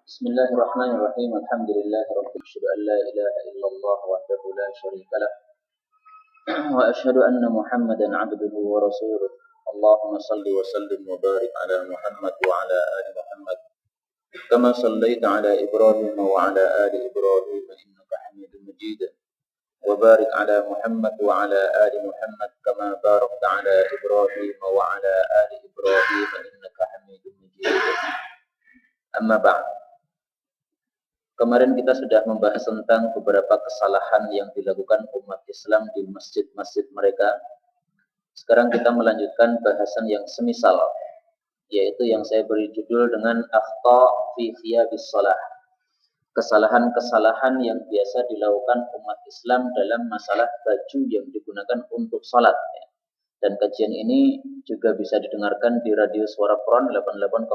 Bismillahirrahmanirrahim. Alhamdulillahirabbil alamin. Asyhadu an la ilaha illallah wahdahu la syarika lah wa asyhadu anna Muhammadan 'abduhu wa rasuluh. Allahumma shalli wa sallim wa barik ala Muhammad wa ala ali Muhammad kama shallaita ala Ibrahim wa ala ali Ibrahim innaka Hamidum Majid. Wa barik ala Muhammad wa ala ali Muhammad kama barakta ala Ibrahim wa ala ali Ibrahim innaka Hamidum Majid. Amma ba'd. Kemarin kita sudah membahas tentang beberapa kesalahan yang dilakukan umat Islam di masjid-masjid mereka. Sekarang kita melanjutkan bahasan yang semisal, yaitu yang saya beri judul dengan akhta fi thiyabis shalah. Kesalahan-kesalahan yang biasa dilakukan umat Islam dalam masalah baju yang digunakan untuk salat. Dan kajian ini juga bisa didengarkan di Radio Suara Front 88,5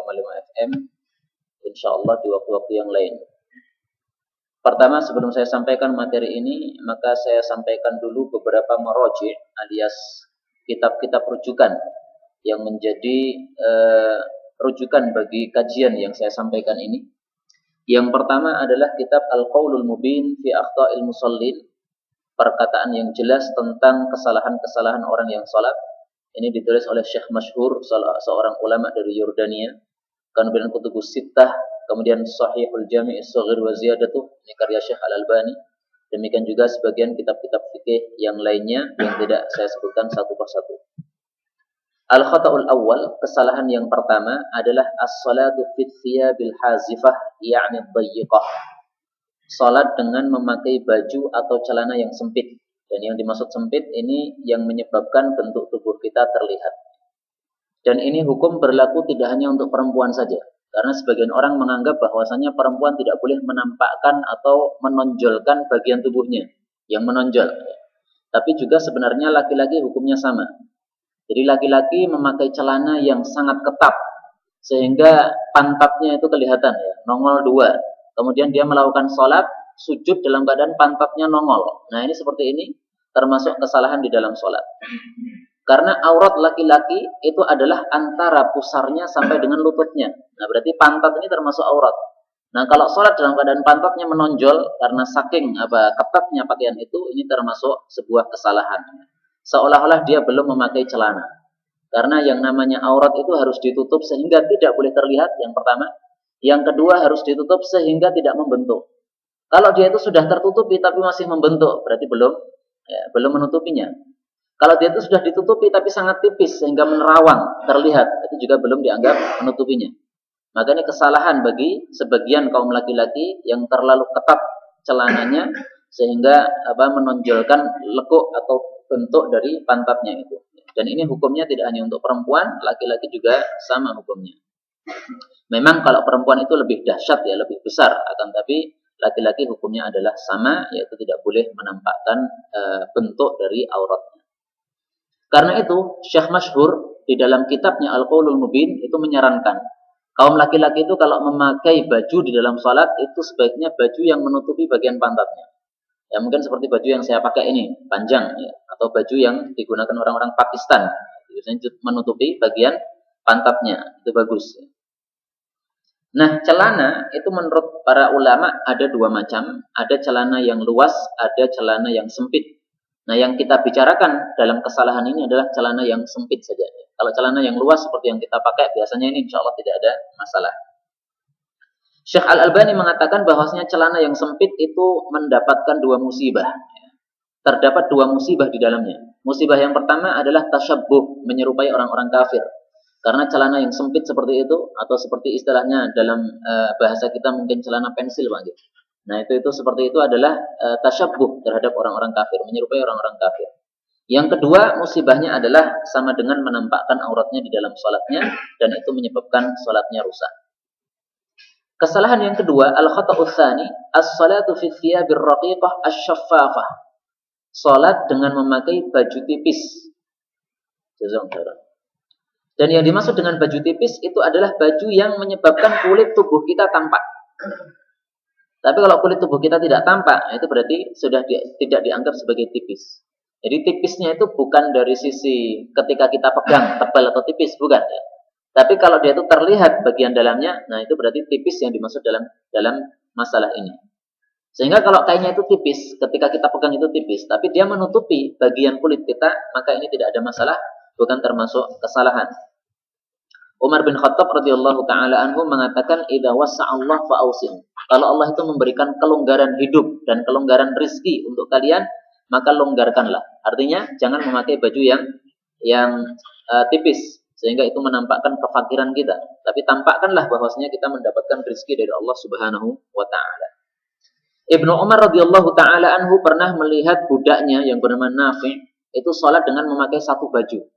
FM, insyaallah di waktu-waktu yang lain. Pertama, sebelum saya sampaikan materi ini, maka saya sampaikan dulu beberapa maraji alias kitab-kitab rujukan yang menjadi rujukan bagi kajian yang saya sampaikan ini. Yang pertama adalah kitab Al-Qaulul Mubin fi Akhta'il Musallin, perkataan yang jelas tentang kesalahan-kesalahan orang yang salat. Ini ditulis oleh Syekh Masyhur, seorang ulama dari Yordania. Kemudian Kutubus Sittah, kemudian Sahihul Jami' As-Shaghir wa Ziyadatuh, ini karya Syekh Al-Albani. Demikian juga sebagian kitab-kitab fikih yang lainnya yang tidak saya sebutkan satu persatu. Al-khata'ul awal, kesalahan yang pertama adalah as-salatu fi thiyabil hazifah, ya'ni ad-dayyiqah. Salat dengan memakai baju atau celana yang sempit. Dan yang dimaksud sempit ini yang menyebabkan bentuk tubuh kita terlihat. Dan ini hukum berlaku tidak hanya untuk perempuan saja. Karena sebagian orang menganggap bahwasanya perempuan tidak boleh menampakkan atau menonjolkan bagian tubuhnya yang menonjol. Tapi juga sebenarnya laki-laki hukumnya sama. Jadi laki-laki memakai celana yang sangat ketat sehingga pantatnya itu kelihatan, ya, nongol dua. Kemudian dia melakukan sholat, sujud dalam keadaan pantatnya nongol. Nah, ini seperti ini termasuk kesalahan di dalam sholat. Karena aurat laki-laki itu adalah antara pusarnya sampai dengan lututnya. Nah, berarti pantat ini termasuk aurat. Nah, kalau sholat dalam keadaan pantatnya menonjol karena saking ketatnya pakaian itu, ini termasuk sebuah kesalahan. Seolah-olah dia belum memakai celana. Karena yang namanya aurat itu harus ditutup sehingga tidak boleh terlihat, yang pertama. Yang kedua harus ditutup sehingga tidak membentuk. Kalau dia itu sudah tertutupi tapi masih membentuk, berarti belum menutupinya. Kalau dia itu sudah ditutupi tapi sangat tipis sehingga menerawang terlihat, itu juga belum dianggap menutupinya. Maka ini kesalahan bagi sebagian kaum laki-laki yang terlalu ketat celananya sehingga menonjolkan lekuk atau bentuk dari pantatnya itu. Dan ini hukumnya tidak hanya untuk perempuan, laki-laki juga sama hukumnya. Memang kalau perempuan itu lebih dahsyat, ya, lebih besar, akan tapi laki-laki hukumnya adalah sama, yaitu tidak boleh menampakkan bentuk dari auratnya. Karena itu, Syekh Masyhur di dalam kitabnya Al-Qaulul Mubin itu menyarankan kaum laki-laki itu kalau memakai baju di dalam salat itu sebaiknya baju yang menutupi bagian pantatnya. Ya, mungkin seperti baju yang saya pakai ini, panjang, ya, atau baju yang digunakan orang-orang Pakistan, biasanya menutupi bagian pantatnya, itu bagus. Nah, celana itu menurut para ulama ada dua macam, ada celana yang luas, ada celana yang sempit. Nah, yang kita bicarakan dalam kesalahan ini adalah celana yang sempit saja. Kalau celana yang luas seperti yang kita pakai, biasanya ini insya Allah tidak ada masalah. Syekh Al-Albani mengatakan bahwasanya celana yang sempit itu mendapatkan dua musibah. Terdapat dua musibah di dalamnya. Musibah yang pertama adalah tasyabbuh, menyerupai orang-orang kafir. Karena celana yang sempit seperti itu, atau seperti istilahnya dalam bahasa kita mungkin celana pensil, Pak. Nah, itu seperti itu adalah tasyabbuh terhadap orang-orang kafir, menyerupai orang-orang kafir. Yang kedua, musibahnya adalah sama dengan menampakkan auratnya di dalam salatnya, dan itu menyebabkan salatnya rusak. Kesalahan yang kedua, al-khata'u tsani, as-salatu fi thiyabir raqiqah asy-syaffafah. Salat dengan memakai baju tipis. Jazakallahu. Dan yang dimaksud dengan baju tipis itu adalah baju yang menyebabkan kulit tubuh kita tampak. Tapi kalau kulit tubuh kita tidak tampak, itu berarti sudah tidak dianggap sebagai tipis. Jadi tipisnya itu bukan dari sisi ketika kita pegang tebal atau tipis, bukan, ya. Tapi kalau dia itu terlihat bagian dalamnya, nah itu berarti tipis yang dimaksud dalam masalah ini. Sehingga kalau kainnya itu tipis, ketika kita pegang itu tipis, tapi dia menutupi bagian kulit kita, maka ini tidak ada masalah, bukan termasuk kesalahan. Umar bin Khattab radhiyallahu taala anhu mengatakan, "Idza wasa'allah fa'ausin." Kalau Allah itu memberikan kelonggaran hidup dan kelonggaran rizki untuk kalian, maka longgarkanlah. Artinya jangan memakai baju yang tipis sehingga itu menampakkan kefakiran kita. Tapi tampakkanlah bahwasanya kita mendapatkan rizki dari Allah Subhanahu wa taala. Ibnu Umar radhiyallahu taala anhu pernah melihat budaknya yang bernama Nafi' itu salat dengan memakai satu baju.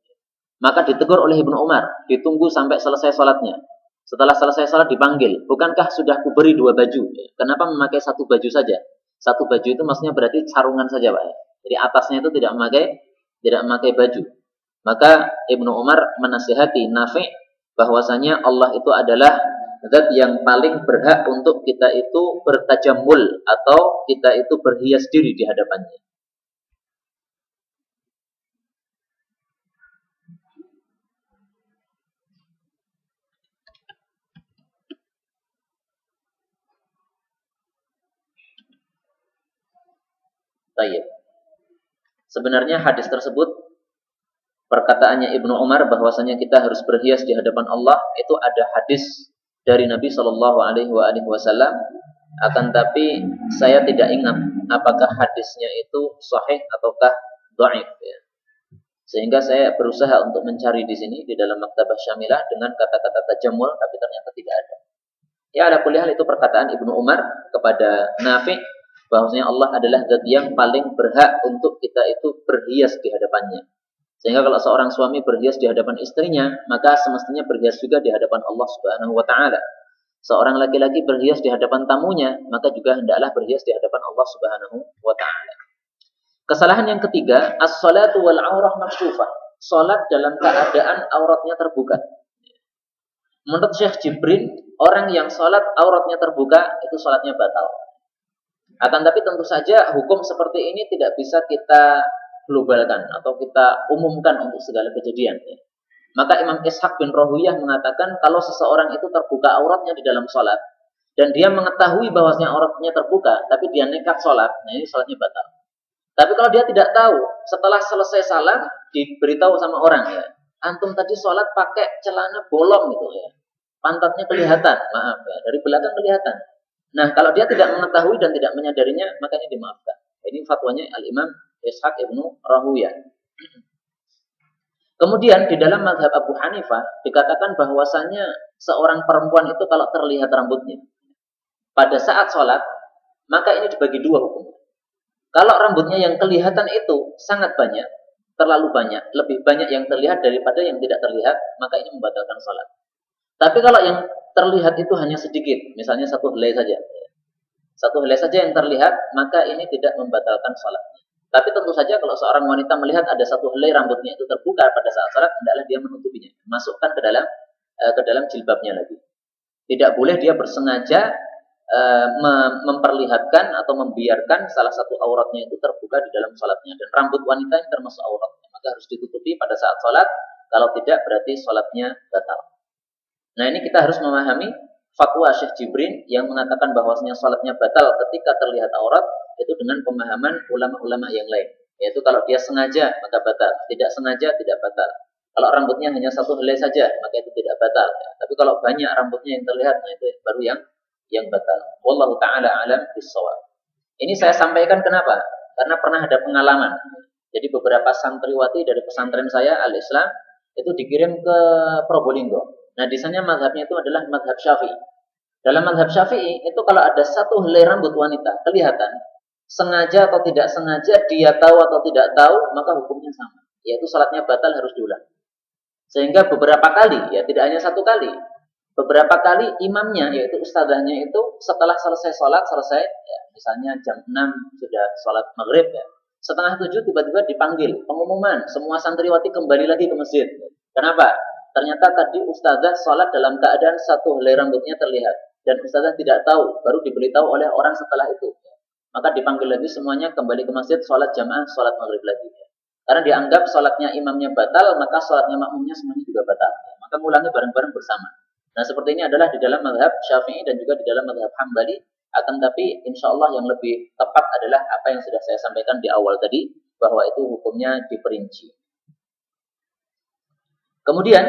Maka ditegur oleh Ibnu Umar, ditunggu sampai selesai salatnya. Setelah selesai salat dipanggil, "Bukankah sudah kuberi dua baju? Kenapa memakai satu baju saja?" Satu baju itu maksudnya berarti sarungan saja, Pak. Jadi atasnya itu tidak memakai baju. Maka Ibnu Umar menasihati Nafi' bahwasanya Allah itu adalah zat yang paling berhak untuk kita itu bertajamul atau kita itu berhias diri di hadapannya. Baik. Sebenarnya hadis tersebut, perkataannya Ibnu Umar bahwasanya kita harus berhias di hadapan Allah, itu ada hadis dari Nabi Shallallahu Alaihi Wasallam. Akan tapi saya tidak ingat apakah hadisnya itu sahih ataukah dhaif, ya. Sehingga saya berusaha untuk mencari di sini di dalam Maktabah Syamilah dengan kata-kata tajamul, tapi ternyata tidak ada. Ya, ala kulli hal itu perkataan Ibnu Umar kepada Nafi' bahwasanya Allah adalah zat yang paling berhak untuk kita itu berhias di hadapannya. Sehingga kalau seorang suami berhias di hadapan istrinya, maka semestinya berhias juga di hadapan Allah Subhanahu wa taala. Seorang laki-laki berhias di hadapan tamunya, maka juga hendaklah berhias di hadapan Allah Subhanahu wa taala. Kesalahan yang ketiga, as-salatu wal aurah maksyufah. Salat dalam keadaan auratnya terbuka. Menurut Syekh Jibrin, orang yang salat auratnya terbuka itu salatnya batal. Akan tapi tentu saja hukum seperti ini tidak bisa kita globalkan atau kita umumkan untuk segala kejadian. Maka Imam Ishaq bin Rohuyah mengatakan kalau seseorang itu terbuka auratnya di dalam salat dan dia mengetahui bahwasanya auratnya terbuka, tapi dia nekat salat, nah ini salatnya batal. Tapi kalau dia tidak tahu, setelah selesai salat diberitahu sama orang, ya, antum tadi salat pakai celana bolong gitu, ya, pantatnya kelihatan, maaf, ya, dari belakang kelihatan. Nah, kalau dia tidak mengetahui dan tidak menyadarinya, makanya dimaafkan. Ini fatwanya Al-Imam Ishaq ibnu Rahuyah. Kemudian di dalam mazhab Abu Hanifah dikatakan bahwasanya seorang perempuan itu kalau terlihat rambutnya pada saat sholat, maka ini dibagi dua hukum. Kalau rambutnya yang kelihatan itu sangat banyak, terlalu banyak, lebih banyak yang terlihat daripada yang tidak terlihat, maka ini membatalkan sholat. Tapi kalau yang terlihat itu hanya sedikit, misalnya satu helai saja. Satu helai saja yang terlihat, maka ini tidak membatalkan salatnya. Tapi tentu saja kalau seorang wanita melihat ada satu helai rambutnya itu terbuka pada saat salat, hendaklah dia menutupinya, masukkan ke dalam jilbabnya lagi. Tidak boleh dia bersengaja memperlihatkan atau membiarkan salah satu auratnya itu terbuka di dalam salatnya. Dan rambut wanita ini termasuk auratnya, maka harus ditutupi pada saat salat. Kalau tidak berarti salatnya batal. Nah, ini kita harus memahami fatwa Syekh Jibrin yang mengatakan bahwasanya salatnya batal ketika terlihat aurat itu dengan pemahaman ulama-ulama yang lain. Yaitu kalau dia sengaja maka batal, tidak sengaja tidak batal. Kalau rambutnya hanya satu helai saja maka itu tidak batal. Tapi kalau banyak rambutnya yang terlihat, nah itu baru yang batal. Wallahu taala alam bissawab. Ini saya sampaikan kenapa? Karena pernah ada pengalaman. Jadi beberapa santriwati dari pesantren saya Al-Islam itu dikirim ke Probolinggo. Nah, di sana mazhabnya itu adalah mazhab Syafi'i. Dalam mazhab Syafi'i itu kalau ada satu helai rambut wanita kelihatan, sengaja atau tidak sengaja, dia tahu atau tidak tahu, maka hukumnya sama, yaitu salatnya batal, harus diulang. Sehingga beberapa kali, ya tidak hanya satu kali, beberapa kali imamnya, yaitu ustadzahnya itu setelah selesai salat, ya, misalnya jam 6 sudah salat maghrib, ya, setengah 7 tiba-tiba dipanggil pengumuman, semua santriwati kembali lagi ke masjid. Kenapa? Ternyata tadi ustazah sholat dalam keadaan satu helai rambutnya terlihat. Dan ustazah tidak tahu, baru diberitahu oleh orang setelah itu. Maka dipanggil lagi semuanya kembali ke masjid, sholat jamaah, sholat maghrib lagi. Karena dianggap sholatnya imamnya batal, maka sholatnya makmumnya semuanya juga batal. maka mengulangi bareng-bareng bersama. Nah, seperti ini adalah di dalam mazhab Syafi'i dan juga di dalam mazhab Hambali. Akan tapi insya Allah yang lebih tepat adalah apa yang sudah saya sampaikan di awal tadi, bahwa itu hukumnya diperinci. Kemudian,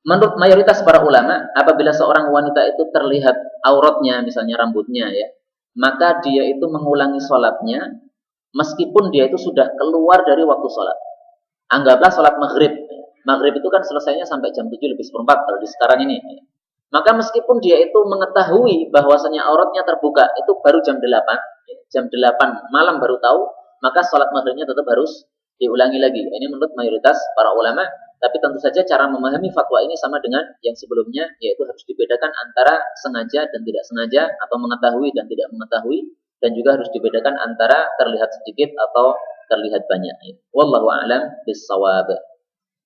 menurut mayoritas para ulama, apabila seorang wanita itu terlihat auratnya, misalnya rambutnya ya, maka dia itu mengulangi sholatnya, meskipun dia itu sudah keluar dari waktu sholat. Anggaplah sholat maghrib. Maghrib itu kan selesainya sampai jam 7 lebih seperempat kalau di sekarang ini. Maka meskipun dia itu mengetahui bahwasanya auratnya terbuka, itu baru jam 8, jam 8 malam baru tahu, maka sholat maghribnya tetap harus diulangi lagi. Ini menurut mayoritas para ulama, tapi tentu saja cara memahami fatwa ini sama dengan yang sebelumnya, yaitu harus dibedakan antara sengaja dan tidak sengaja, atau mengetahui dan tidak mengetahui, dan juga harus dibedakan antara terlihat sedikit atau terlihat banyak. Wallahu a'lam bis-shawab.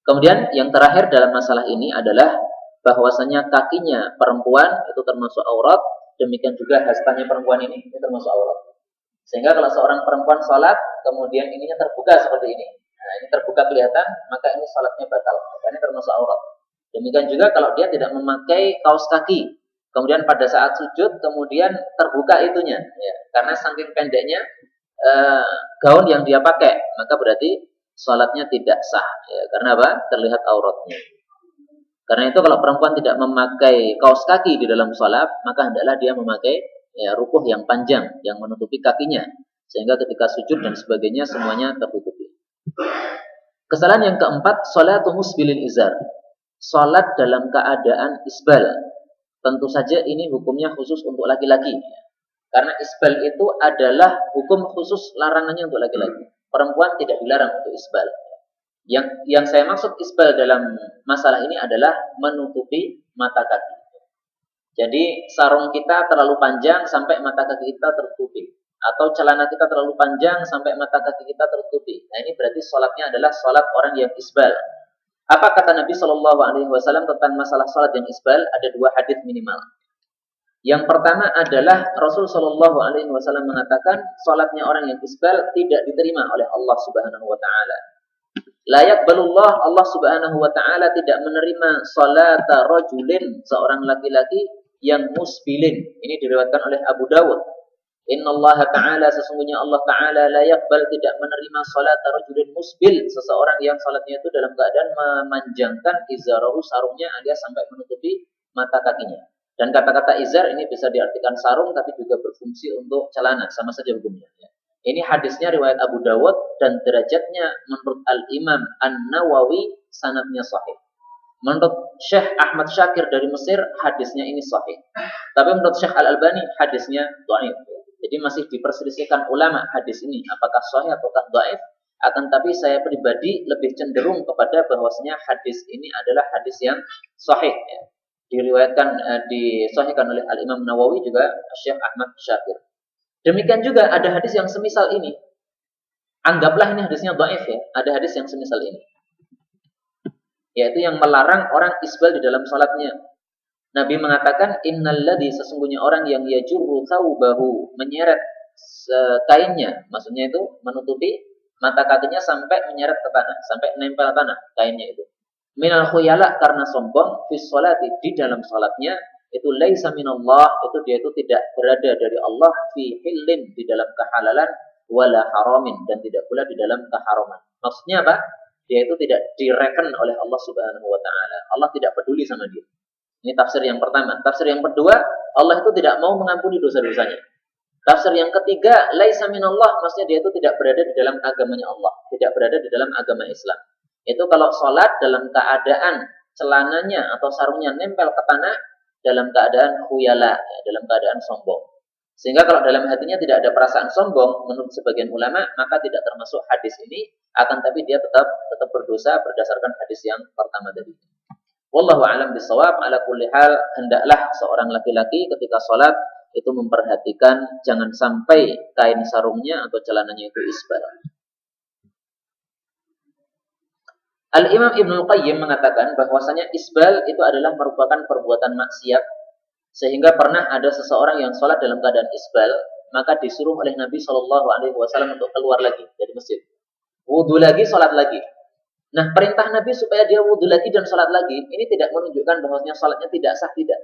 Kemudian yang terakhir dalam masalah ini adalah bahwasanya kakinya perempuan itu termasuk aurat, demikian juga hastanya perempuan ini termasuk aurat. Sehingga kalau seorang perempuan sholat, kemudian ininya terbuka seperti ini, nah ini terbuka kelihatan, maka ini sholatnya batal, karena termasuk aurat. Demikian juga kalau dia tidak memakai kaos kaki, kemudian pada saat sujud, kemudian terbuka itunya, ya, karena saking pendeknya gaun yang dia pakai, maka berarti sholatnya tidak sah, ya, karena apa? Terlihat auratnya. Karena itu kalau perempuan tidak memakai kaos kaki di dalam sholat, maka hendaklah dia memakai rukuh yang panjang yang menutupi kakinya, sehingga ketika sujud dan sebagainya semuanya tertutupi. Kesalahan yang keempat, sholatu musbilil izar, sholat dalam keadaan isbal. Tentu saja ini hukumnya khusus untuk laki-laki, karena isbal itu adalah hukum khusus larangannya untuk laki-laki. Perempuan tidak dilarang untuk isbal. Yang saya maksud isbal dalam masalah ini adalah menutupi mata kaki. Jadi sarung kita terlalu panjang sampai mata kaki kita tertutupi, atau celana kita terlalu panjang sampai mata kaki kita tertutupi. Nah, ini berarti sholatnya adalah sholat orang yang isbal. Apa kata Nabi Shallallahu Alaihi Wasallam tentang masalah sholat yang isbal? Ada dua hadis minimal. Yang pertama adalah Rasul Shallallahu Alaihi Wasallam mengatakan sholatnya orang yang isbal tidak diterima oleh Allah Subhanahu Wa Taala. Layak balullah, Allah Subhanahu Wa Taala tidak menerima salata rajulin, seorang laki-laki yang musbilin. Ini diriwayatkan oleh Abu Dawud. Innallaha ta'ala, sesungguhnya Allah Ta'ala la yaqbal, tidak menerima salat rajulin musbil, seseorang yang salatnya itu dalam keadaan memanjangkan izarahu, sarungnya, alias sampai menutupi mata kakinya. Dan kata-kata izar ini bisa diartikan sarung, tapi juga berfungsi untuk celana, sama saja hukumnya. Ini hadisnya riwayat Abu Dawud, dan derajatnya menurut Al-Imam An-Nawawi sanadnya sahih. Menurut Syekh Ahmad Syakir dari Mesir, hadisnya ini sahih. Tapi menurut Syekh Al-Albani, hadisnya dhaif. Jadi masih diperselisihkan ulama hadis ini, apakah sahih ataukah dhaif. Akan tapi saya pribadi lebih cenderung kepada bahwasanya hadis ini adalah hadis yang sahih. Diriwayatkan, disahihkan oleh Al-Imam Nawawi, juga Syekh Ahmad Syakir. Demikian juga ada hadis yang semisal ini. Anggaplah ini hadisnya dhaif ya. Ada hadis yang semisal ini, yaitu yang melarang orang isbal di dalam salatnya. Nabi mengatakan, innalladzi, sesungguhnya orang yang yajurru thawbahu, menyeret kainnya, maksudnya itu menutupi mata kakinya sampai menyeret ke tanah, sampai menempel tanah kainnya itu. Minal khuyala, karena sombong, fis sholati, di dalam salatnya, itu laisa minallah, itu dia itu tidak berada dari Allah, fi hillin, di dalam kehalalan, wala haramin, dan tidak pula di dalam keharaman. Maksudnya apa? Dia itu tidak direken oleh Allah Subhanahu Wa Taala. Allah tidak peduli sama dia. Ini tafsir yang pertama. Tafsir yang kedua, Allah itu tidak mau mengampuni dosa-dosanya. Tafsir yang ketiga, laisa minallah, maksudnya dia itu tidak berada di dalam agamanya Allah, tidak berada di dalam agama Islam. Itu kalau sholat dalam keadaan celananya atau sarungnya nempel ke tanah, dalam keadaan khuyala, ya, dalam keadaan sombong. Sehingga kalau dalam hatinya tidak ada perasaan sombong, menurut sebagian ulama, maka tidak termasuk hadis ini, akan tapi dia tetap berdosa berdasarkan hadis yang pertama tadi. Wallahu a'lam bishawab. Ala kulli hal, hendaklah seorang laki-laki ketika sholat itu memperhatikan jangan sampai kain sarungnya atau celananya itu isbal. Al-Imam Ibnul Qayyim mengatakan bahwasanya isbal itu adalah merupakan perbuatan maksiat, sehingga pernah ada seseorang yang sholat dalam keadaan isbal, maka disuruh oleh Nabi Shallallahu Alaihi Wasallam untuk keluar lagi dari masjid, wudhu lagi, sholat lagi. Nah, perintah Nabi supaya dia wudhu lagi dan sholat lagi, ini tidak menunjukkan bahwasanya sholatnya tidak sah, tidak.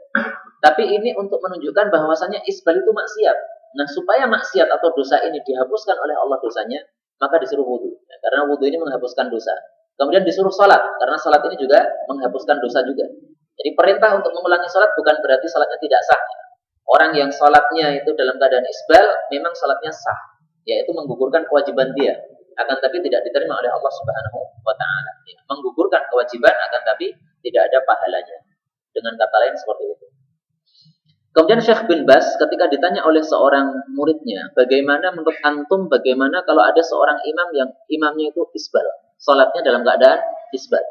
Tapi ini untuk menunjukkan bahwasanya isbal itu maksiat. Nah, supaya maksiat atau dosa ini dihapuskan oleh Allah dosanya, maka disuruh wudhu. Ya, karena wudhu ini menghapuskan dosa. Kemudian disuruh sholat, karena sholat ini juga menghapuskan dosa juga. Jadi perintah untuk mengulangi sholat bukan berarti sholatnya tidak sah. Orang yang sholatnya itu dalam keadaan isbal, memang sholatnya sah, yaitu menggugurkan kewajiban dia. Akan tapi tidak diterima oleh Allah Subhanahu wa Ta'ala. Ya, menggugurkan kewajiban, akan tapi tidak ada pahalanya. Dengan kata lain seperti itu. Kemudian Syekh bin Baz ketika ditanya oleh seorang muridnya, bagaimana menurut antum, bagaimana kalau ada seorang imam yang imamnya itu isbal, sholatnya dalam keadaan isbal.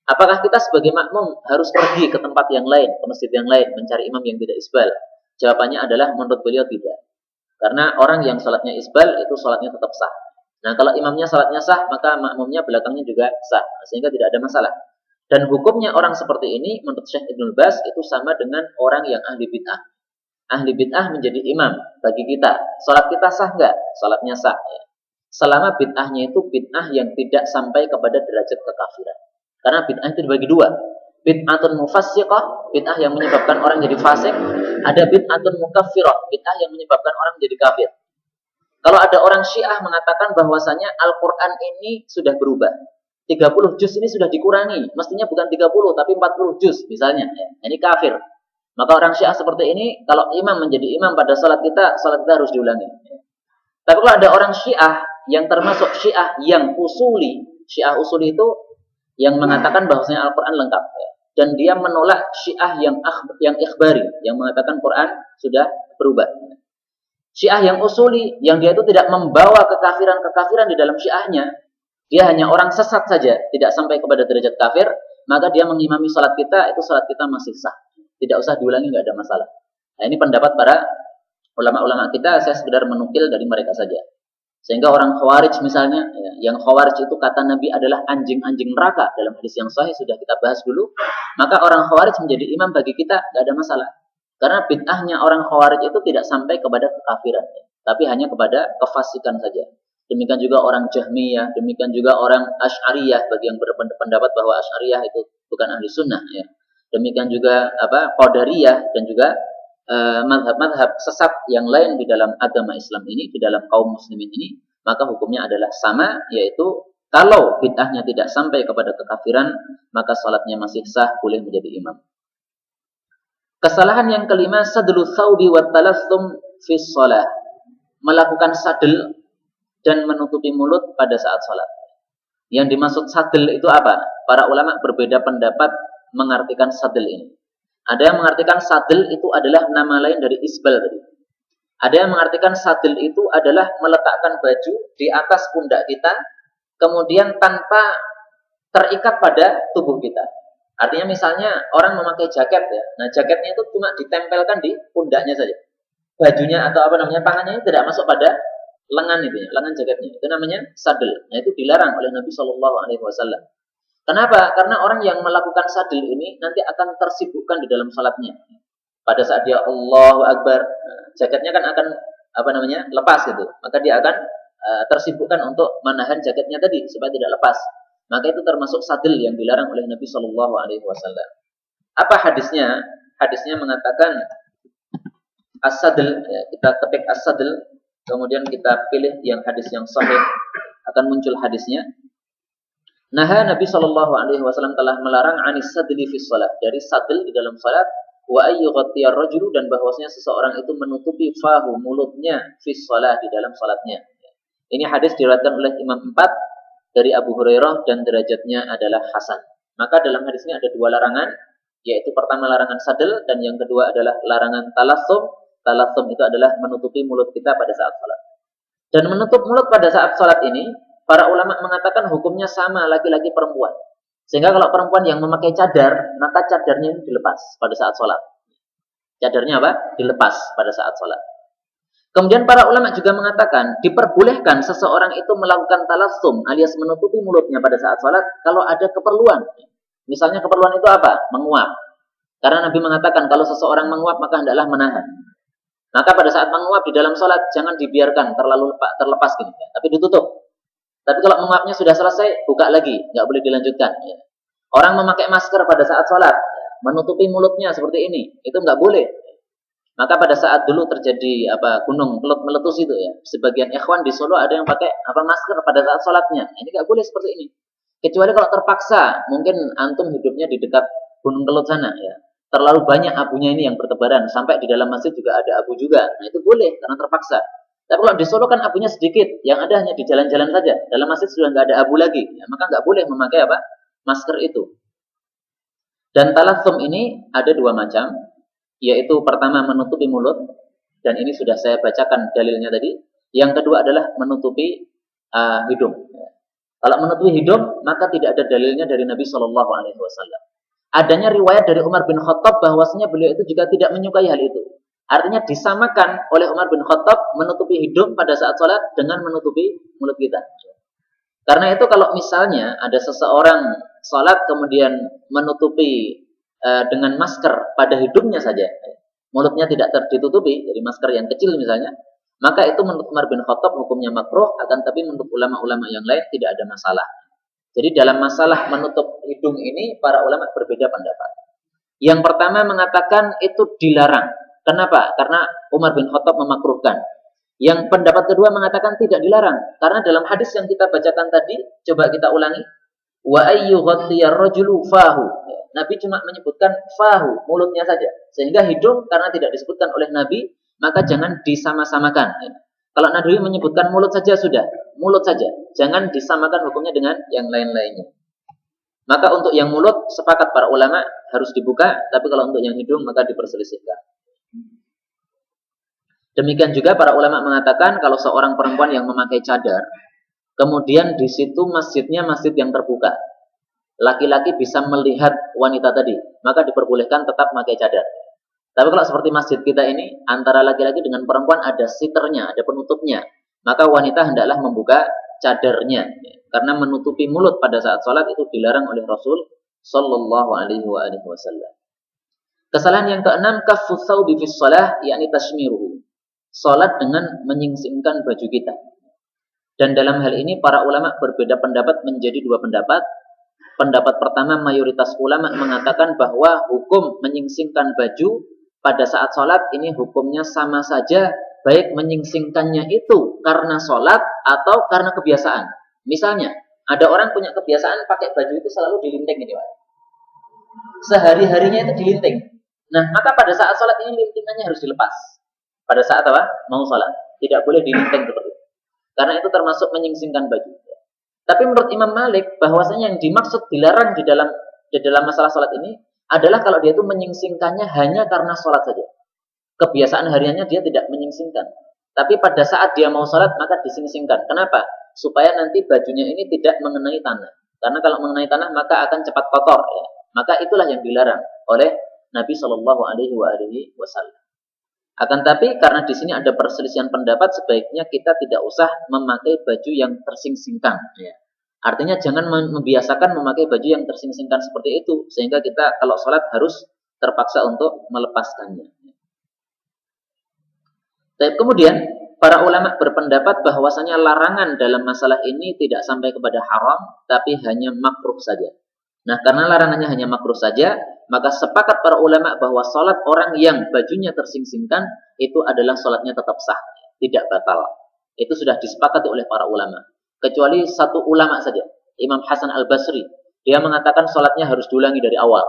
Apakah kita sebagai makmum harus pergi ke tempat yang lain, ke masjid yang lain, mencari imam yang tidak isbal? Jawabannya adalah menurut beliau tidak. Karena orang yang sholatnya isbal itu sholatnya tetap sah. Nah, kalau imamnya salatnya sah, maka makmumnya belakangnya juga sah, sehingga tidak ada masalah. Dan hukumnya orang seperti ini, menurut Syekh Ibnul Baz, itu sama dengan orang yang ahli bid'ah. Ahli bid'ah menjadi imam bagi kita. Salat kita sah nggak? Salatnya sah. Ya. Selama bid'ahnya itu bid'ah yang tidak sampai kepada derajat kekafiran. Karena bid'ah itu dibagi dua. Bid'atun mufassiqah, bid'ah yang menyebabkan orang jadi fasik. Ada bid'atun mukaffirah, bid'ah yang menyebabkan orang jadi kafir. Kalau ada orang Syiah mengatakan bahwasanya Al-Quran ini sudah berubah. 30 juz ini sudah dikurangi. Mestinya bukan 30, tapi 40 juz misalnya. Ya, ini kafir. Maka orang Syiah seperti ini, kalau imam menjadi imam pada salat kita harus diulangi. Ya. Tapi kalau ada orang Syiah yang termasuk Syiah yang usuli, Syiah usuli itu yang mengatakan bahwasanya Al-Quran lengkap. Ya. Dan dia menolak Syiah yang ikhbari, yang mengatakan Quran sudah berubah. Syiah yang usuli, yang dia itu tidak membawa kekafiran-kekafiran di dalam syiahnya, dia hanya orang sesat saja, tidak sampai kepada derajat kafir, maka dia mengimami salat kita, itu salat kita masih sah. Tidak usah diulangi, nggak ada masalah. Nah, ini pendapat para ulama-ulama kita, saya sekedar menukil dari mereka saja. Sehingga orang Khawarij misalnya, yang Khawarij itu kata Nabi adalah anjing-anjing neraka, dalam hadis yang sahih sudah kita bahas dulu, maka orang Khawarij menjadi imam bagi kita, nggak ada masalah. Karena bid'ahnya orang Khawarij itu tidak sampai kepada kekafiran, tapi hanya kepada kefasikan saja. Demikian juga orang Jahmiyah, demikian juga orang Asy'ariyah bagi yang berpendapat bahwa Asy'ariyah itu bukan ahli sunnah. Ya. Demikian juga Qadariyah dan juga madhab-madhab sesat yang lain di dalam agama Islam ini, di dalam kaum muslimin ini, maka hukumnya adalah sama, yaitu kalau bid'ahnya tidak sampai kepada kekafiran, maka salatnya masih sah, boleh menjadi imam. Kesalahan yang kelima, sadlu thawbi wa talassum fi shalah. Melakukan sadel dan menutupi mulut pada saat salat. Yang dimaksud sadel itu apa? Para ulama berbeda pendapat mengartikan sadel ini. Ada yang mengartikan sadel itu adalah nama lain dari isbal tadi. Ada yang mengartikan sadel itu adalah meletakkan baju di atas pundak kita, kemudian tanpa terikat pada tubuh kita. Artinya misalnya orang memakai jaket ya, nah jaketnya itu cuma ditempelkan di pundaknya saja. Bajunya atau pangannya tidak masuk pada lengan itu ya, lengan jaketnya. Itu namanya sadel. Nah itu dilarang oleh Nabi Shallallahu Alaihi Wasallam. Kenapa? Karena orang yang melakukan sadel ini nanti akan tersibukkan di dalam salatnya. Pada saat dia Allahu Akbar, jaketnya kan akan lepas gitu. Maka dia akan tersibukkan untuk menahan jaketnya tadi supaya tidak lepas. Maka itu termasuk sadel yang dilarang oleh Nabi Shallallahu Alaihi Wasallam. Apa hadisnya? Hadisnya mengatakan as-sadel. Ya, kita ketik as-sadel, kemudian kita pilih yang hadis yang sahih, akan muncul hadisnya. Nabi Shallallahu Alaihi Wasallam telah melarang anis sadli fi shalah, dari sadel di dalam salat, wa ayyughattiyar rajulu, dan bahwasanya seseorang itu menutupi fahu, mulutnya, fi shalah, di dalam salatnya. Ini hadis diriwayatkan oleh Imam 4 dari Abu Hurairah dan derajatnya adalah hasan. Maka dalam hadis ini ada dua larangan, yaitu pertama larangan sadel dan yang kedua adalah larangan talassum. Talassum itu adalah menutupi mulut kita pada saat salat. Dan menutup mulut pada saat salat ini, para ulama mengatakan hukumnya sama laki-laki perempuan. Sehingga kalau perempuan yang memakai cadar, maka cadarnya ini dilepas pada saat salat. Cadarnya apa? Dilepas pada saat salat. Kemudian para ulama juga mengatakan diperbolehkan seseorang itu melakukan talassum alias menutupi mulutnya pada saat salat kalau ada keperluan. Misalnya keperluan itu apa? Menguap. Karena Nabi mengatakan kalau seseorang menguap maka hendaklah menahan. Maka pada saat menguap di dalam salat jangan dibiarkan terlalu terlepas gitu, tapi ditutup. Tapi kalau menguapnya sudah selesai, buka lagi, nggak boleh dilanjutkan. Ya. Orang memakai masker pada saat sholat, menutupi mulutnya seperti ini, itu nggak boleh. Maka pada saat dulu terjadi gunung meletus itu ya, sebagian ikhwan di Solo ada yang pakai masker pada saat sholatnya. Ini nggak boleh seperti ini. Kecuali kalau terpaksa, mungkin antum hidupnya di dekat gunung Kelut sana ya. Terlalu banyak abunya ini yang bertebaran, sampai di dalam masjid juga ada abu juga. Nah itu boleh karena terpaksa. Tapi kalau di Solo kan abunya sedikit, yang ada hanya di jalan-jalan saja. Dalam masjid sudah nggak ada abu lagi, ya, maka nggak boleh memakai masker itu. Dan talassum ini ada dua macam, yaitu pertama menutupi mulut, dan ini sudah saya bacakan dalilnya tadi. Yang kedua adalah menutupi hidung. Kalau menutupi hidung, maka tidak ada dalilnya dari Nabi Shallallahu Alaihi Wasallam. Adanya riwayat dari Umar bin Khattab bahwasanya beliau itu juga tidak menyukai hal itu. Artinya disamakan oleh Umar bin Khattab menutupi hidung pada saat sholat dengan menutupi mulut kita. Karena itu kalau misalnya ada seseorang sholat kemudian menutupi dengan masker pada hidungnya saja, mulutnya tidak ditutupi, jadi masker yang kecil misalnya, maka itu menurut Umar bin Khattab hukumnya makruh, akan tapi menurut ulama-ulama yang lain tidak ada masalah. Jadi dalam masalah menutup hidung ini para ulama berbeda pendapat. Yang pertama mengatakan itu dilarang. Kenapa? Karena Umar bin Khattab memakruhkan. Yang pendapat kedua mengatakan tidak dilarang. Karena dalam hadis yang kita bacakan tadi, coba kita ulangi. Wa ayyughattiyar rajulu fahu. Nabi cuma menyebutkan fahu, mulutnya saja. Sehingga hidung karena tidak disebutkan oleh Nabi, maka jangan disama-samakan. Kalau Nabi menyebutkan mulut saja sudah, mulut saja. Jangan disamakan hukumnya dengan yang lain-lainnya. Maka untuk yang mulut sepakat para ulama harus dibuka, tapi kalau untuk yang hidung maka diperselisihkan. Demikian juga para ulama mengatakan kalau seorang perempuan yang memakai cadar, kemudian di situ masjidnya masjid yang terbuka, laki-laki bisa melihat wanita tadi, maka diperbolehkan tetap memakai cadar. Tapi kalau seperti masjid kita ini, antara laki-laki dengan perempuan ada siternya, ada penutupnya, maka wanita hendaklah membuka cadarnya, karena menutupi mulut pada saat sholat itu dilarang oleh Rasul Sallallahu Alaihi Wasallam. Kesalahan yang keenam, kaffu tsaubi fi shalah, yakni tashmiruhu. Sholat dengan menyingsingkan baju kita. Dan dalam hal ini para ulama berbeda pendapat menjadi dua pendapat. Pendapat pertama, mayoritas ulama mengatakan bahwa hukum menyingsingkan baju pada saat sholat ini hukumnya sama saja, baik menyingsingkannya itu karena sholat atau karena kebiasaan. Misalnya, ada orang punya kebiasaan pakai baju itu selalu dilinting ini, Pak. Sehari-harinya itu dilinting. Nah, maka pada saat sholat ini lintingannya harus dilepas. Pada saat mau sholat, tidak boleh dilinting seperti itu. Karena itu termasuk menyingsingkan baju. Tapi menurut Imam Malik, bahwasanya yang dimaksud dilarang di dalam masalah sholat ini adalah kalau dia itu menyingsingkannya hanya karena sholat saja. Kebiasaan hariannya dia tidak menyingsingkan. Tapi pada saat dia mau sholat, maka disingsingkan. Kenapa? Supaya nanti bajunya ini tidak mengenai tanah. Karena kalau mengenai tanah, maka akan cepat kotor. Ya. Maka itulah yang dilarang oleh Nabi Shallallahu Alaihi Wasallam. Akan tapi karena di sini ada perselisihan pendapat, sebaiknya kita tidak usah memakai baju yang tersingsingkan. Ya. Artinya jangan membiasakan memakai baju yang tersingsingkan seperti itu, sehingga kita kalau sholat harus terpaksa untuk melepaskannya. Dan kemudian para ulama berpendapat bahwasanya larangan dalam masalah ini tidak sampai kepada haram, tapi hanya makruh saja. Nah, karena larangannya hanya makruh saja, maka sepakat para ulama bahwa sholat orang yang bajunya tersingsingkan itu adalah sholatnya tetap sah, tidak batal. Itu sudah disepakati oleh para ulama. Kecuali satu ulama saja, Imam Hasan Al-Basri, dia mengatakan sholatnya harus diulangi dari awal.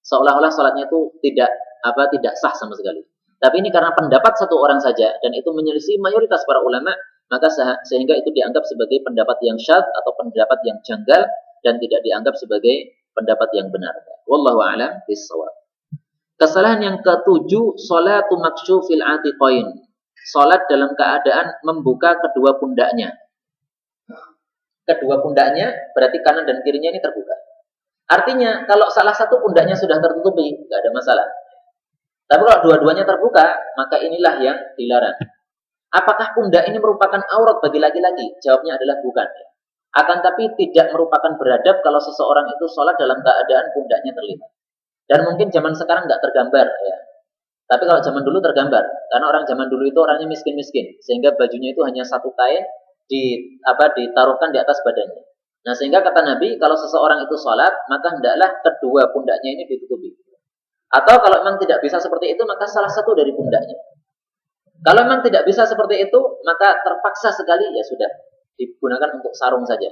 Seolah-olah sholatnya itu tidak sah sama sekali. Tapi ini karena pendapat satu orang saja, dan itu menyelisih mayoritas para ulama, maka sehingga itu dianggap sebagai pendapat yang syadz atau pendapat yang janggal, dan tidak dianggap sebagai pendapat yang benar. Wallahu a'lam bishawab. Kesalahan yang ketujuh, sholatu maksyufil atiqain. Sholat dalam keadaan membuka kedua pundaknya. Kedua pundaknya berarti kanan dan kirinya ini terbuka. Artinya kalau salah satu pundaknya sudah tertutupi, nggak ada masalah. Tapi kalau dua-duanya terbuka, maka inilah yang dilarang. Apakah pundak ini merupakan aurat bagi laki-laki? Jawabnya adalah bukan. Akan tapi tidak merupakan beradab kalau seseorang itu sholat dalam keadaan pundaknya terlihat. Dan mungkin zaman sekarang nggak tergambar ya. Tapi kalau zaman dulu tergambar, karena orang zaman dulu itu orangnya miskin-miskin, sehingga bajunya itu hanya satu kain, ditaruhkan di atas badannya. Nah, sehingga kata Nabi, kalau seseorang itu sholat, maka hendaklah kedua pundaknya ini ditutupi. Atau kalau memang tidak bisa seperti itu, maka salah satu dari pundaknya. Kalau memang tidak bisa seperti itu, maka terpaksa sekali, ya sudah, digunakan untuk sarung saja.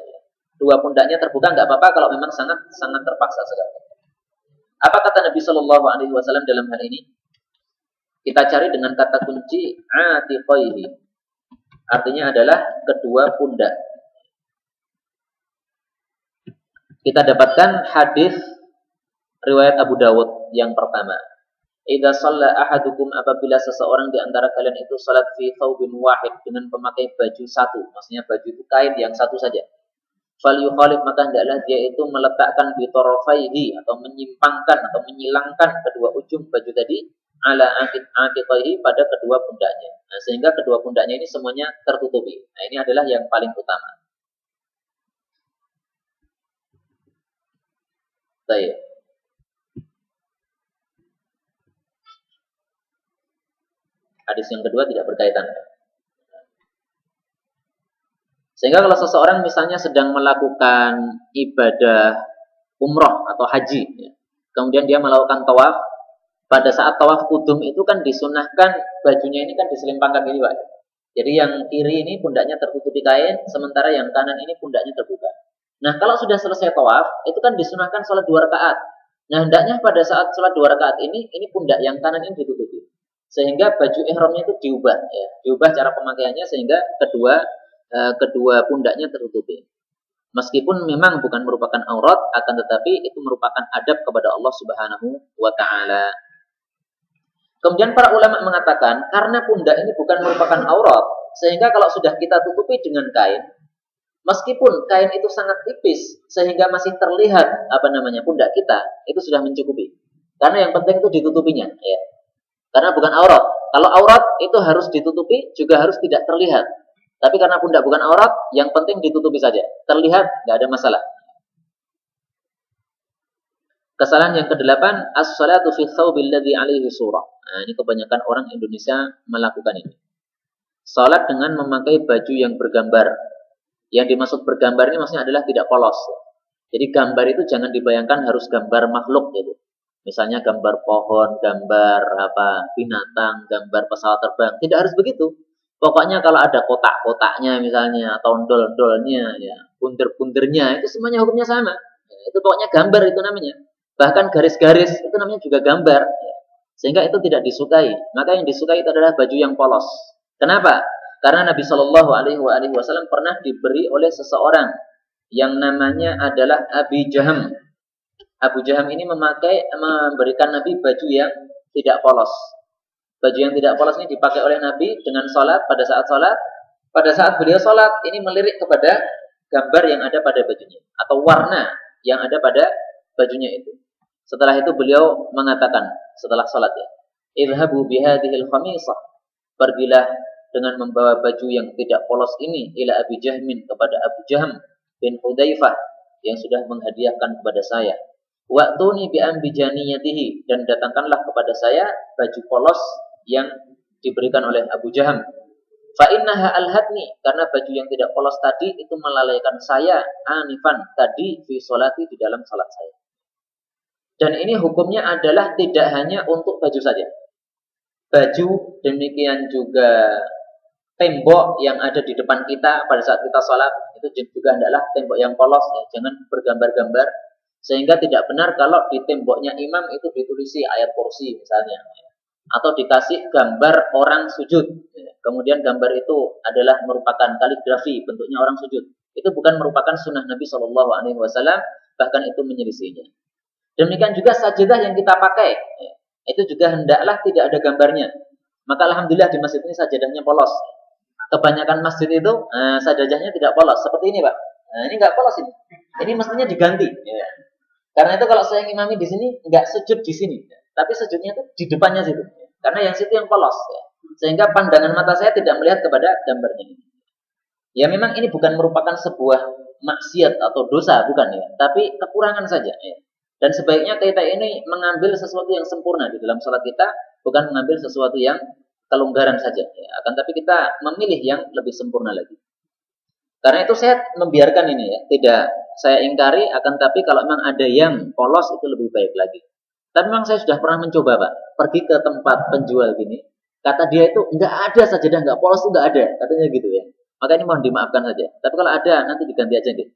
Dua pundaknya terbuka nggak apa-apa kalau memang sangat sangat terpaksa sekali. Apa kata Nabi Shallallahu Alaihi Wasallam dalam hal ini? Kita cari dengan kata kunci atiqaihi. Artinya adalah kedua pundak. Kita dapatkan hadis riwayat Abu Dawud yang pertama. Idza shalla ahadukum, apabila seseorang di antara kalian itu salat fi thawbin wahid, dengan memakai baju satu, maksudnya baju itu kain yang satu saja. Falyukhalif, maka hendaklah dia itu meletakkan bi tarafaihi, atau menyimpangkan atau menyilangkan kedua ujung baju tadi ala atiqaihi, pada kedua pundaknya. Nah, sehingga kedua pundaknya ini semuanya tertutupi. Nah, ini adalah yang paling utama. Baik. Hadis yang kedua tidak berkaitan. Sehingga kalau seseorang misalnya sedang melakukan ibadah umroh atau haji, ya, kemudian dia melakukan tawaf, pada saat tawaf kudum itu kan disunahkan bajunya ini kan diselimpangkan gini, Pak. Jadi yang kiri ini pundaknya tertutupi kain, sementara yang kanan ini pundaknya terbuka. Nah, kalau sudah selesai tawaf, itu kan disunahkan sholat 2 rakaat. Nah, hendaknya pada saat sholat 2 rakaat ini pundak yang kanan ini ditutupi. Sehingga baju ihramnya itu diubah, ya, diubah cara pemakaiannya sehingga kedua pundaknya tertutupi. Meskipun memang bukan merupakan aurat, akan tetapi itu merupakan adab kepada Allah Subhanahu wa taala. Kemudian para ulama mengatakan karena pundak ini bukan merupakan aurat, sehingga kalau sudah kita tutupi dengan kain, meskipun kain itu sangat tipis sehingga masih terlihat pundak kita, itu sudah mencukupi. Karena yang penting itu ditutupinya, ya. Karena bukan aurat. Kalau aurat itu harus ditutupi, juga harus tidak terlihat. Tapi karena pundak bukan aurat, yang penting ditutupi saja. Terlihat, nggak ada masalah. Kesalahan yang ke-8, as-salatu fi thawbil ladzi 'alaihi surah. Nah, ini kebanyakan orang Indonesia melakukan ini. Salat dengan memakai baju yang bergambar. Yang dimaksud bergambar ini maksudnya adalah tidak polos. Jadi gambar itu jangan dibayangkan harus gambar makhluk gitu. Misalnya gambar pohon, gambar binatang, gambar pesawat terbang. Tidak harus begitu. Pokoknya kalau ada kotak-kotaknya misalnya, atau ondol-ondolnya, ya, bunder-bundernya, itu semuanya hukumnya sama. Ya, itu pokoknya gambar itu namanya. Bahkan garis-garis itu namanya juga gambar. Ya. Sehingga itu tidak disukai. Maka yang disukai itu adalah baju yang polos. Kenapa? Karena Nabi Shallallahu Alaihi Wasallam pernah diberi oleh seseorang yang namanya adalah Abi Jaham. Abu Jaham ini memberikan Nabi baju yang tidak polos. Baju yang tidak polos ini dipakai oleh Nabi dengan sholat, pada saat sholat. Pada saat beliau sholat, ini melirik kepada gambar yang ada pada bajunya. Atau warna yang ada pada bajunya itu. Setelah itu beliau mengatakan, setelah sholat ya, idhabu bihadihil khamisah. Pergilah dengan membawa baju yang tidak polos ini ila Abi Jahmin, kepada Abu Jaham bin Hudzaifah yang sudah menghadiahkan kepada saya. Wa'tuni bi'ambijaniyatihi, dan datangkanlah kepada saya baju polos yang diberikan oleh Abu Jaham. Fa innaha alhadni, karena baju yang tidak polos tadi itu melalaikan saya anifan tadi fi sholati, di dalam salat saya. Dan ini hukumnya adalah tidak hanya untuk baju saja. Baju, demikian juga tembok yang ada di depan kita pada saat kita sholat, itu juga hendaklah tembok yang polos, ya, jangan bergambar-gambar. Sehingga tidak benar kalau di temboknya imam itu ditulisi ayat kursi misalnya, atau dikasih gambar orang sujud. Kemudian gambar itu adalah merupakan kaligrafi, bentuknya orang sujud. Itu bukan merupakan sunnah Nabi Shallallahu Alaihi Wasallam, bahkan itu menyelisihinya. Demikian juga sajadah yang kita pakai, itu juga hendaklah tidak ada gambarnya. Maka alhamdulillah di masjid ini sajadahnya polos. Kebanyakan masjid itu sajadahnya tidak polos. Seperti ini, Pak. Nah, ini nggak polos ini. Ini mestinya diganti. Ya. Karena itu kalau saya ngimami di sini nggak sujud di sini, tapi sujudnya itu di depannya situ. Karena yang situ yang polos, ya. Sehingga pandangan mata saya tidak melihat kepada gambarnya. Ya memang ini bukan merupakan sebuah maksiat atau dosa, bukan ya, tapi kekurangan saja. Ya. Dan sebaiknya kita ini mengambil sesuatu yang sempurna di dalam sholat kita, bukan mengambil sesuatu yang kelonggaran saja. Ya. Akan tapi kita memilih yang lebih sempurna lagi. Karena itu saya membiarkan ini ya, tidak saya ingkari, akan tapi kalau memang ada yang polos itu lebih baik lagi. Tapi memang saya sudah pernah mencoba Pak, pergi ke tempat penjual gini, kata dia itu nggak ada sajadah, nggak polos itu nggak ada, katanya gitu ya. Maka ini mohon dimaafkan saja. Tapi kalau ada nanti diganti aja gitu.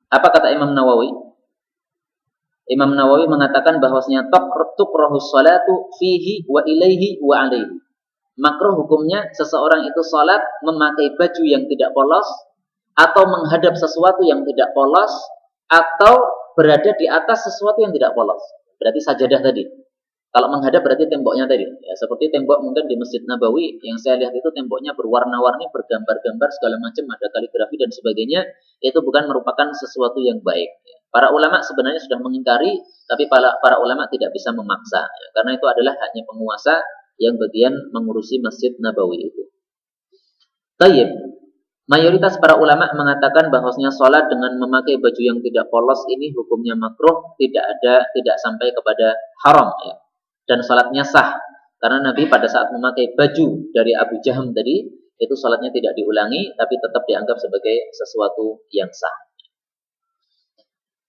Apa kata Imam Nawawi? Imam Nawawi mengatakan bahwasanya tukrahus salatu fihi wa ilaihi wa alaihi. Makruh hukumnya seseorang itu salat memakai baju yang tidak polos atau menghadap sesuatu yang tidak polos atau berada di atas sesuatu yang tidak polos. Berarti sajadah tadi. Kalau menghadap berarti temboknya tadi. Ya, seperti tembok mungkin di Masjid Nabawi yang saya lihat itu temboknya berwarna-warni, bergambar-gambar segala macam, ada kaligrafi dan sebagainya. Itu bukan merupakan sesuatu yang baik. Para ulama sebenarnya sudah mengingkari, tapi para ulama tidak bisa memaksa. Ya, karena itu adalah haknya penguasa yang bagian mengurusi Masjid Nabawi itu. Tayyib. Mayoritas para ulama mengatakan bahwasanya sholat dengan memakai baju yang tidak polos ini hukumnya makruh, tidak sampai kepada haram ya. Dan sholatnya sah karena Nabi pada saat memakai baju dari Abu Jaham tadi itu sholatnya tidak diulangi tapi tetap dianggap sebagai sesuatu yang sah.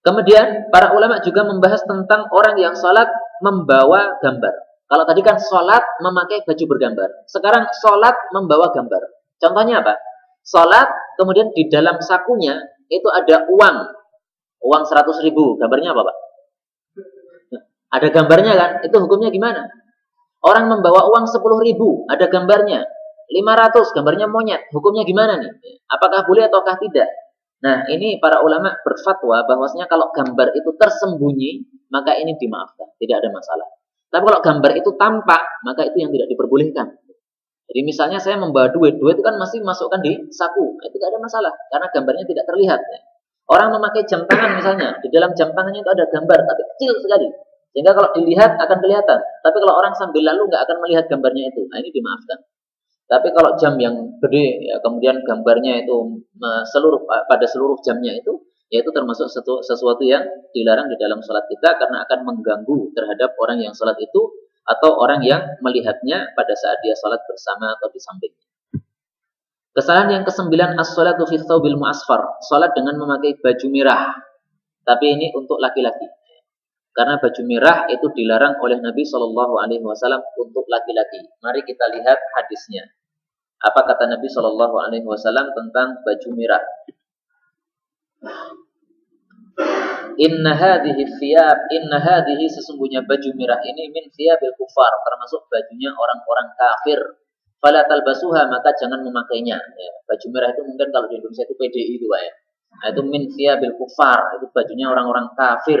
Kemudian para ulama juga membahas tentang orang yang sholat membawa gambar. Kalau tadi kan sholat memakai baju bergambar, sekarang sholat membawa gambar. Contohnya apa? Sholat kemudian di dalam sakunya itu ada uang 100.000. Gambarnya apa Pak? Ada gambarnya kan? Itu hukumnya gimana? Orang membawa uang 10.000, ada gambarnya. 500, gambarnya monyet. Hukumnya gimana nih? Apakah boleh ataukah tidak? Nah, ini para ulama berfatwa bahwasanya kalau gambar itu tersembunyi, maka ini dimaafkan, tidak ada masalah. Tapi kalau gambar itu tampak, maka itu yang tidak diperbolehkan. Jadi misalnya saya membawa duit itu kan masih masukkan di saku, itu tidak ada masalah, karena gambarnya tidak terlihat. Orang memakai jam tangan misalnya, di dalam jam tangannya itu ada gambar, tapi kecil sekali. Sehingga kalau dilihat akan kelihatan. Tapi kalau orang sambil lalu nggak akan melihat gambarnya itu. Nah ini dimaafkan. Tapi kalau jam yang gede, ya, kemudian gambarnya itu pada seluruh jamnya itu, ya itu termasuk sesuatu yang dilarang di dalam sholat kita karena akan mengganggu terhadap orang yang sholat itu atau orang yang melihatnya pada saat dia sholat bersama atau di sampingnya. Kesalahan yang ke-9 as-sholatu fi thawbil mu'asfar, sholat dengan memakai baju merah. Tapi ini untuk laki-laki. Karena baju merah itu dilarang oleh Nabi Shallallahu Alaihi Wasallam untuk laki-laki. Mari kita lihat hadisnya. Apa kata Nabi Shallallahu Alaihi Wasallam tentang baju merah? Inna hadhihi sesungguhnya baju merah ini min thiyabil kufar, termasuk bajunya orang-orang kafir. Fala talbasuha, maka jangan memakainya. Ya, baju merah itu mungkin kalau di Indonesia itu PDI itu Pak ya. Nah, itu min thiyabil kufar, itu bajunya orang-orang kafir.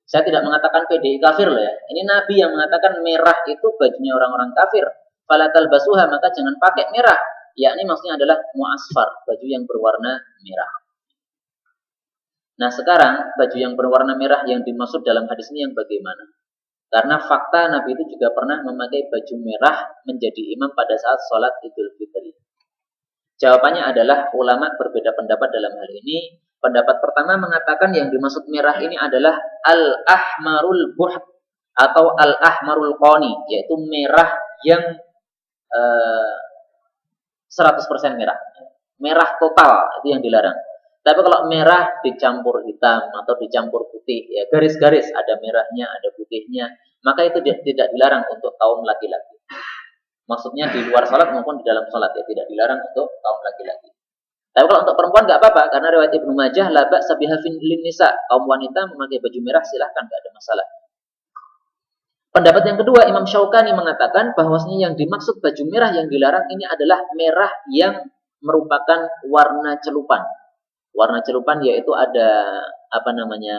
Saya tidak mengatakan PDI kafir loh ya. Ini Nabi yang mengatakan merah itu bajunya orang-orang kafir. Fala talbasuha, maka jangan pakai merah. Yakni maksudnya adalah mu'asfar, baju yang berwarna merah. Nah sekarang baju yang berwarna merah yang dimaksud dalam hadis ini yang bagaimana? Karena fakta Nabi itu juga pernah memakai baju merah menjadi imam pada saat sholat Idul Fitri. Jawabannya adalah ulama berbeda pendapat dalam hal ini. Pendapat pertama mengatakan yang dimaksud merah ini adalah al-ahmarul buh atau al-ahmarul qani, yaitu merah yang 100% merah. Merah total itu yang dilarang. Tapi kalau merah dicampur hitam atau dicampur putih, ya garis-garis ada merahnya, ada putihnya, maka itu tidak dilarang untuk kaum laki-laki. Maksudnya di luar salat maupun di dalam salat ya tidak dilarang untuk kaum laki-laki. Tapi kalau untuk perempuan nggak apa-apa karena riwayat Ibnu Majah la ba'sa bihafin lin nisa, kaum wanita memakai baju merah silahkan, nggak ada masalah. Pendapat yang kedua Imam Syaukani mengatakan bahwasanya yang dimaksud baju merah yang dilarang ini adalah merah yang merupakan warna celupan. Warna celupan yaitu ada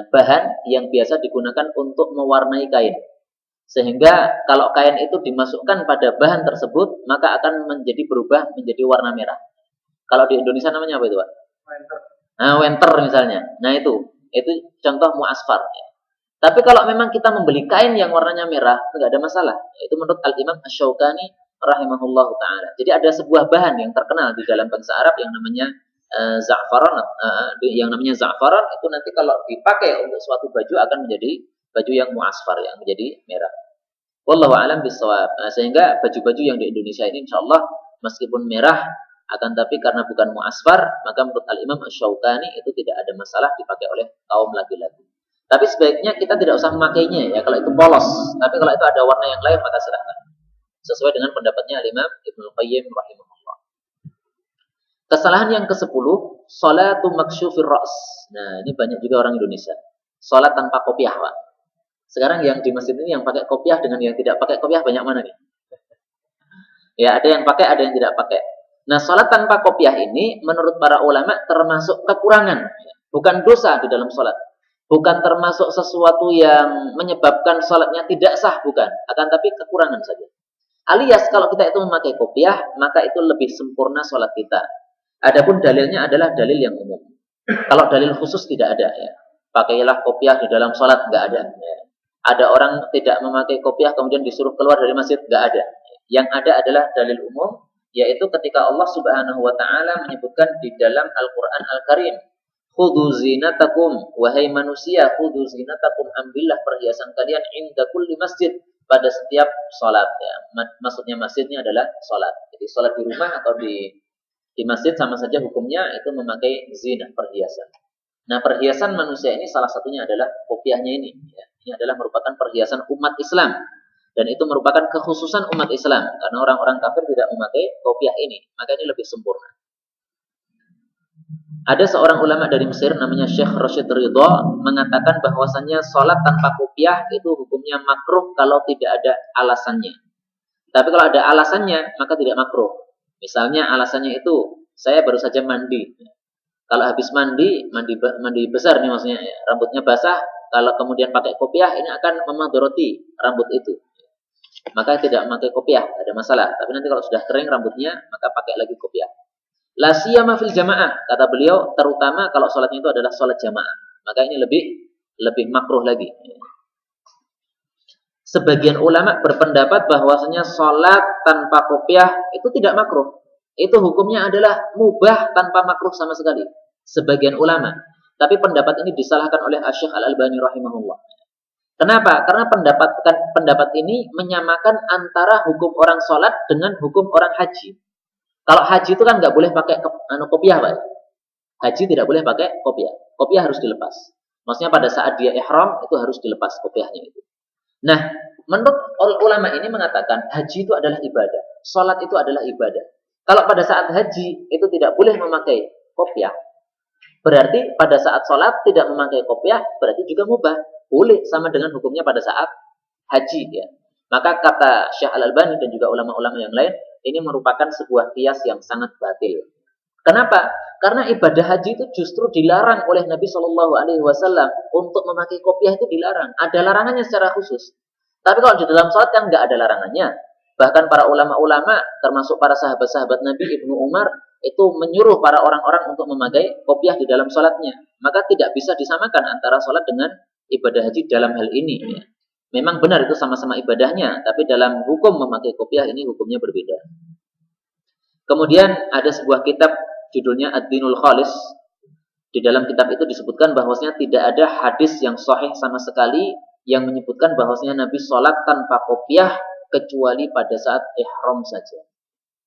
bahan yang biasa digunakan untuk mewarnai kain. Sehingga kalau kain itu dimasukkan pada bahan tersebut maka akan berubah menjadi warna merah. Kalau di Indonesia namanya apa itu Pak? Winter. Nah, winter misalnya. Nah itu contoh mu'asfar. Tapi kalau memang kita membeli kain yang warnanya merah, tidak ada masalah. Itu menurut Al-Imam Asy-Syaukani rahimahullahu ta'ala. Jadi ada sebuah bahan yang terkenal di dalam bangsa Arab yang namanya za'faran. Yang namanya za'faran itu nanti kalau dipakai untuk suatu baju akan menjadi baju yang mu'asfar, yang menjadi merah. Wallahu a'lam bishawab. Nah, sehingga baju-baju yang di Indonesia ini insyaallah meskipun merah akan tapi karena bukan muasfar, maka menurut Al-Imam Asy-Syaukani itu tidak ada masalah dipakai oleh kaum laki-laki. Tapi sebaiknya kita tidak usah memakainya ya kalau itu polos. Tapi kalau itu ada warna yang lain maka silahkan. Sesuai dengan pendapatnya Al-Imam Ibnu Qayyim rahimahullah. Kesalahan yang ke-10, salatu maksyufir ra's. Nah, ini banyak juga orang Indonesia. Salat tanpa kopiah, Pak. Sekarang yang di masjid ini yang pakai kopiah dengan yang tidak pakai kopiah banyak mana nih? Ya, ada yang pakai, ada yang tidak pakai. Nah, salat tanpa kopiah ini menurut para ulama termasuk kekurangan, bukan dosa di dalam salat. Bukan termasuk sesuatu yang menyebabkan salatnya tidak sah, bukan. Akan tapi kekurangan saja. Alias kalau kita itu memakai kopiah, maka itu lebih sempurna salat kita. Adapun dalilnya adalah dalil yang umum. Kalau dalil khusus tidak ada ya. Pakailah kopiah di dalam salat, enggak ada. Ya. Ada orang tidak memakai kopiah kemudian disuruh keluar dari masjid, enggak ada. Yang ada adalah dalil umum, yaitu ketika Allah Subhanahu wa taala menyebutkan di dalam Al-Qur'an Al-Karim, khudhu zinatakum, wahai manusia, khudhu zinatakum, ambillah perhiasan kalian inda kulli masjid, pada setiap salat ya. Maksudnya masjidnya adalah salat. Jadi salat di rumah atau di masjid sama saja hukumnya itu memakai zina, perhiasan. Nah, perhiasan manusia ini salah satunya adalah kopiahnya ini ya. Ini adalah merupakan perhiasan umat Islam. Dan itu merupakan kekhususan umat Islam. Karena orang-orang kafir tidak memakai kopiah ini. Maka ini lebih sempurna. Ada seorang ulama dari Mesir namanya Syekh Rashid Ridha mengatakan bahwasannya sholat tanpa kopiah itu hukumnya makruh kalau tidak ada alasannya. Tapi kalau ada alasannya, maka tidak makruh. Misalnya alasannya itu, saya baru saja mandi. Kalau habis mandi besar nih maksudnya, ya, rambutnya basah, kalau kemudian pakai kopiah, ini akan memadoroti rambut itu. Maka tidak memakai kopiah, ada masalah. Tapi nanti kalau sudah kering rambutnya, maka pakai lagi kopiah. La siyama fil jamaah, kata beliau, terutama kalau sholatnya itu adalah sholat jamaah. Maka ini lebih makruh lagi. Sebagian ulama berpendapat bahwasanya sholat tanpa kopiah itu tidak makruh. Itu hukumnya adalah mubah tanpa makruh sama sekali. Sebagian ulama. Tapi pendapat ini disalahkan oleh Asy-Syaikh Al-Albani rahimahullah. Kenapa? Karena pendapat ini menyamakan antara hukum orang sholat dengan hukum orang haji. Kalau haji itu kan nggak boleh pakai kopiah, Pak. Haji tidak boleh pakai kopiah. Kopiah harus dilepas. Maksudnya pada saat dia ihram itu harus dilepas kopiahnya itu. Nah, menurut ulama ini mengatakan haji itu adalah ibadah. Sholat itu adalah ibadah. Kalau pada saat haji itu tidak boleh memakai kopiah, berarti pada saat sholat tidak memakai kopiah berarti juga mubah. Boleh sama dengan hukumnya pada saat haji ya. Maka kata Syekh Al-Albani dan juga ulama-ulama yang lain, ini merupakan sebuah kias yang sangat batil. Kenapa? Karena ibadah haji itu justru dilarang oleh Nabi Shallallahu Alaihi Wasallam untuk memakai kopiah itu dilarang. Ada larangannya secara khusus. Tapi kalau di dalam sholat kan nggak ada larangannya. Bahkan para ulama-ulama, termasuk para sahabat-sahabat Nabi Ibnu Umar, itu menyuruh para orang-orang untuk memakai kopiah di dalam sholatnya. Maka tidak bisa disamakan antara sholat dengan ibadah haji dalam hal ini. Ya. Memang benar itu sama-sama ibadahnya, tapi dalam hukum memakai kopiah ini hukumnya berbeda. Kemudian ada sebuah kitab judulnya Ad-Dinul Khalis. Di dalam kitab itu disebutkan bahwasanya tidak ada hadis yang sahih sama sekali yang menyebutkan bahwasanya Nabi sholat tanpa kopiah kecuali pada saat ihram saja.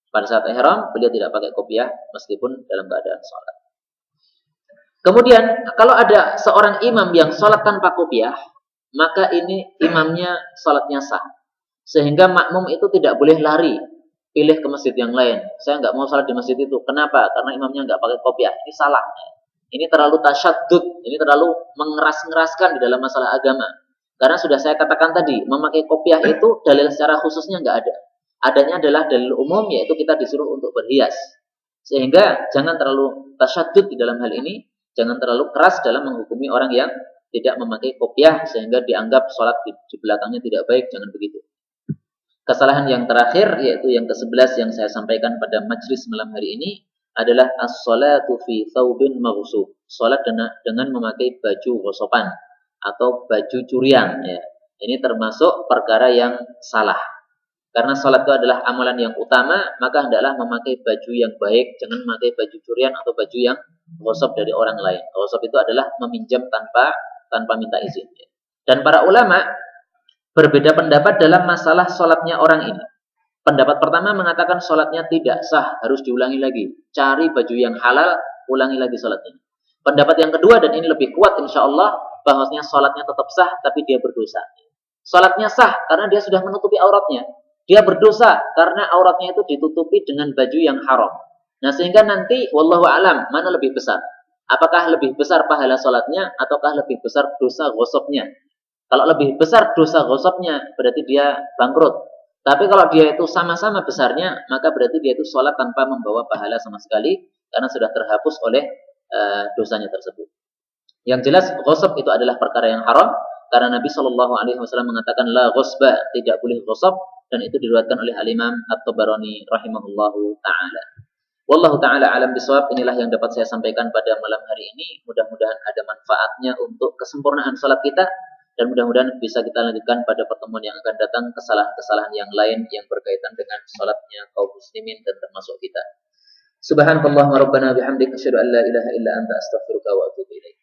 Pada saat ihram beliau tidak pakai kopiah meskipun dalam keadaan sholat. Kemudian kalau ada seorang imam yang sholat tanpa kopiah, maka ini imamnya sholatnya sah. Sehingga makmum itu tidak boleh lari, pilih ke masjid yang lain. Saya nggak mau sholat di masjid itu. Kenapa? Karena imamnya nggak pakai kopiah. Ini salah. Ini terlalu tasyaddud. Ini terlalu mengeras-ngeraskan di dalam masalah agama. Karena sudah saya katakan tadi, memakai kopiah itu dalil secara khususnya nggak ada. Adanya adalah dalil umum, yaitu kita disuruh untuk berhias. Sehingga jangan terlalu tasyaddud di dalam hal ini. Jangan terlalu keras dalam menghukumi orang yang tidak memakai kopiah sehingga dianggap sholat di belakangnya tidak baik. Jangan begitu. Kesalahan yang terakhir yaitu yang ke-11 yang saya sampaikan pada majlis malam hari ini adalah as-sholatu fi thawbin maghsub. Sholat dengan memakai baju gosopan atau baju curian ya. Ini termasuk perkara yang salah. Karena sholat itu adalah amalan yang utama, maka hendaklah memakai baju yang baik, jangan memakai baju curian atau baju yang gosop dari orang lain. Gosop itu adalah meminjam tanpa minta izin. Dan para ulama berbeda pendapat dalam masalah sholatnya orang ini. Pendapat pertama mengatakan sholatnya tidak sah, harus diulangi lagi. Cari baju yang halal, ulangi lagi sholatnya. Pendapat yang kedua, dan ini lebih kuat insya Allah, bahwasanya sholatnya tetap sah, tapi dia berdosa. Sholatnya sah karena dia sudah menutupi auratnya. Dia berdosa karena auratnya itu ditutupi dengan baju yang haram. Nah, sehingga nanti, wallahu alam, mana lebih besar? Apakah lebih besar pahala sholatnya, ataukah lebih besar dosa gosopnya? Kalau lebih besar dosa gosopnya, berarti dia bangkrut. Tapi kalau dia itu sama-sama besarnya, maka berarti dia itu sholat tanpa membawa pahala sama sekali, karena sudah terhapus oleh dosanya tersebut. Yang jelas, ghosab itu adalah perkara yang haram, karena Nabi Shallallahu Alaihi Wasallam mengatakan la ghosba, tidak boleh ghosab, dan itu diriwayatkan oleh Al-Imam At-Tabarani rahimahullahu taala. Wallahu taala alam bisawab. Inilah yang dapat saya sampaikan pada malam hari ini. Mudah-mudahan ada manfaatnya untuk kesempurnaan salat kita, dan mudah-mudahan bisa kita lanjutkan pada pertemuan yang akan datang kesalahan-kesalahan yang lain yang berkaitan dengan salatnya kaum muslimin dan termasuk kita. Subhanakallahumma rabbana bihamdika asyhadu an la ilaha illa anta astaghfiruka wa atubu ilaik.